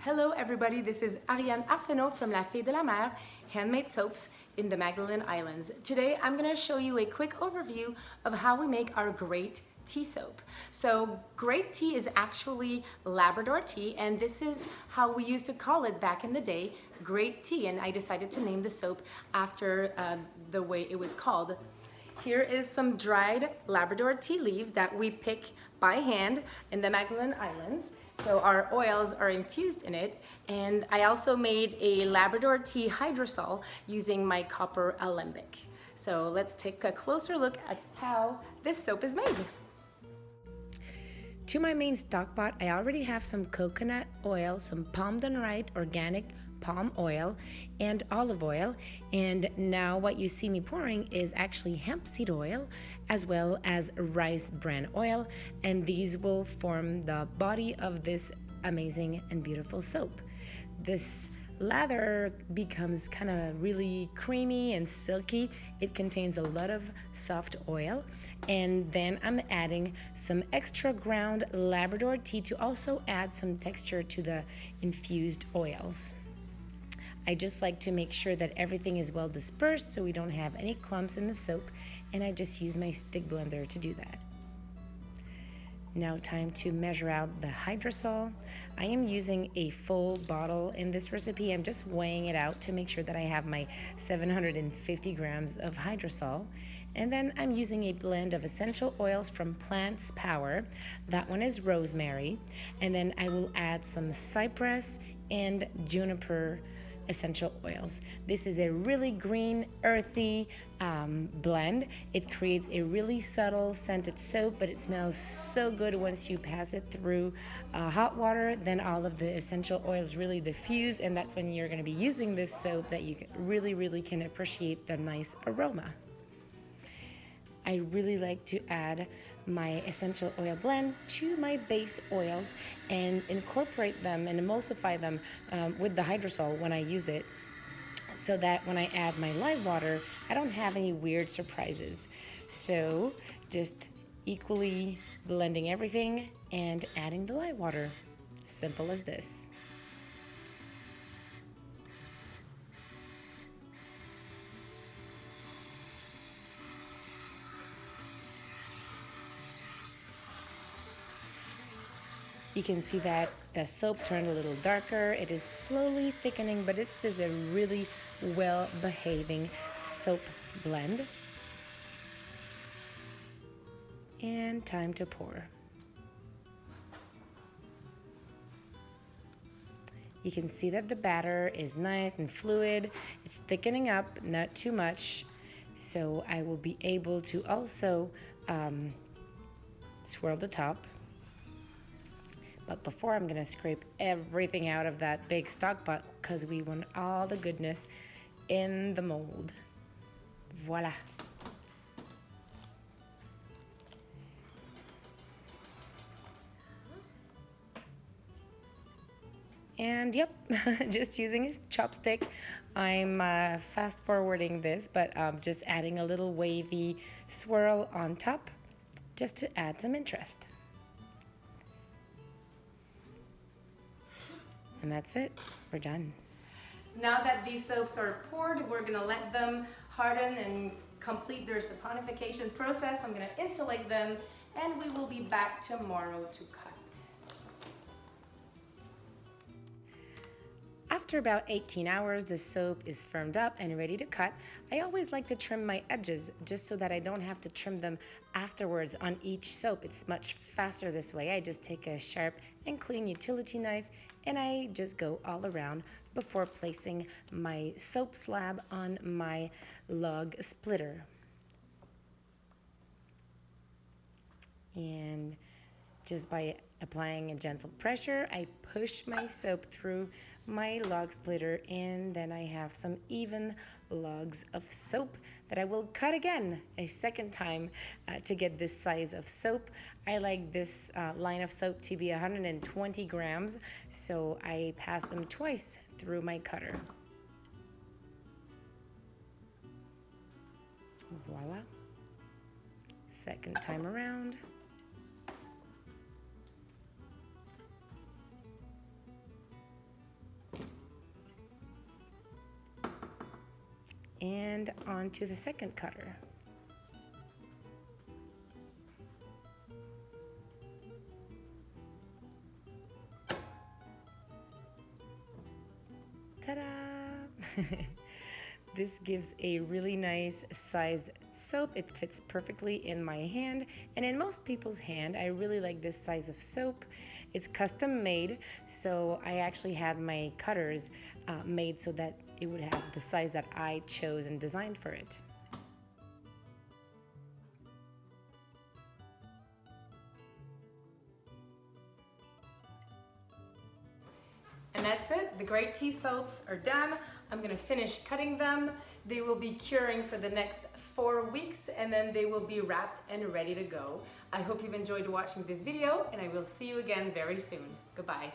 Hello everybody, this is Ariane Arsenault from La Fille de la Mer, handmade soaps in the Magdalen Islands. Today I'm going to show you a quick overview of how we make our great tea soap. So great tea is actually Labrador tea, and this is how we used to call it back in the day, great tea, and I decided to name the soap after the way it was called. Here is some dried Labrador tea leaves that we pick by hand in the Magdalen Islands. So our oils are infused in it, and I also made a Labrador tea hydrosol using my copper alembic. So let's take a closer look at how this soap is made. To my main stock pot, I already have some coconut oil, some palm done right organic palm oil, and olive oil. And now what you see me pouring is actually hemp seed oil as well as rice bran oil, and these will form the body of this amazing and beautiful soap. This lather becomes kind of really creamy and silky. It contains a lot of soft oil, and then I'm adding some extra ground Labrador tea to also add some texture to the infused oils. I just like to make sure that everything is well dispersed so we don't have any clumps in the soap, and I just use my stick blender to do that. Now time to measure out the hydrosol. I am using a full bottle in this recipe. I'm just weighing it out to make sure that I have my 750 grams of hydrosol. And then I'm using a blend of essential oils from Plants Power. That one is rosemary. And then I will add some cypress and juniper essential oils. This is a really green, earthy blend. It creates a really subtle scented soap, but it smells so good once you pass it through hot water. Then all of the essential oils really diffuse, and that's when you're going to be using this soap that you really can appreciate the nice aroma. I really like to add my essential oil blend to my base oils and incorporate them and emulsify them with the hydrosol when I use it, so that when I add my live water, I don't have any weird surprises. So just equally blending everything and adding the live water. Simple as this. You can see that the soap turned a little darker. It is slowly thickening, but this is a really well-behaving soap blend. And time to pour. You can see that the batter is nice and fluid. It's thickening up, not too much. So I will be able to also swirl the top. But before, I'm gonna scrape everything out of that big stock pot because we want all the goodness in the mold. Voila. And yep, just using a chopstick, I'm fast forwarding this, but just adding a little wavy swirl on top just to add some interest. And that's it, we're done. Now that these soaps are poured, we're gonna let them harden and complete their saponification process. I'm gonna insulate them, and we will be back tomorrow to cut. After about 18 hours, the soap is firmed up and ready to cut. I always like to trim my edges just so that I don't have to trim them afterwards on each soap. It's much faster this way. I just take a sharp and clean utility knife and I just go all around before placing my soap slab on my log splitter. And just by applying a gentle pressure, I push my soap through my log splitter, and then I have some even logs of soap that I will cut again a second time to get this size of soap. I like this line of soap to be 120 grams, so I pass them twice through my cutter. Voila. Second time around. and onto the second cutter. Ta-da! This gives a really nice sized soap. It fits perfectly in my hand and in most people's hand. I really like this size of soap. It's custom made, so I actually had my cutters made so that it would have the size that I chose and designed for it. And that's it. The great tea soaps are done. I'm gonna finish cutting them. They will be curing for the next 4 weeks and then they will be wrapped and ready to go. I hope you've enjoyed watching this video and I will see you again very soon. Goodbye.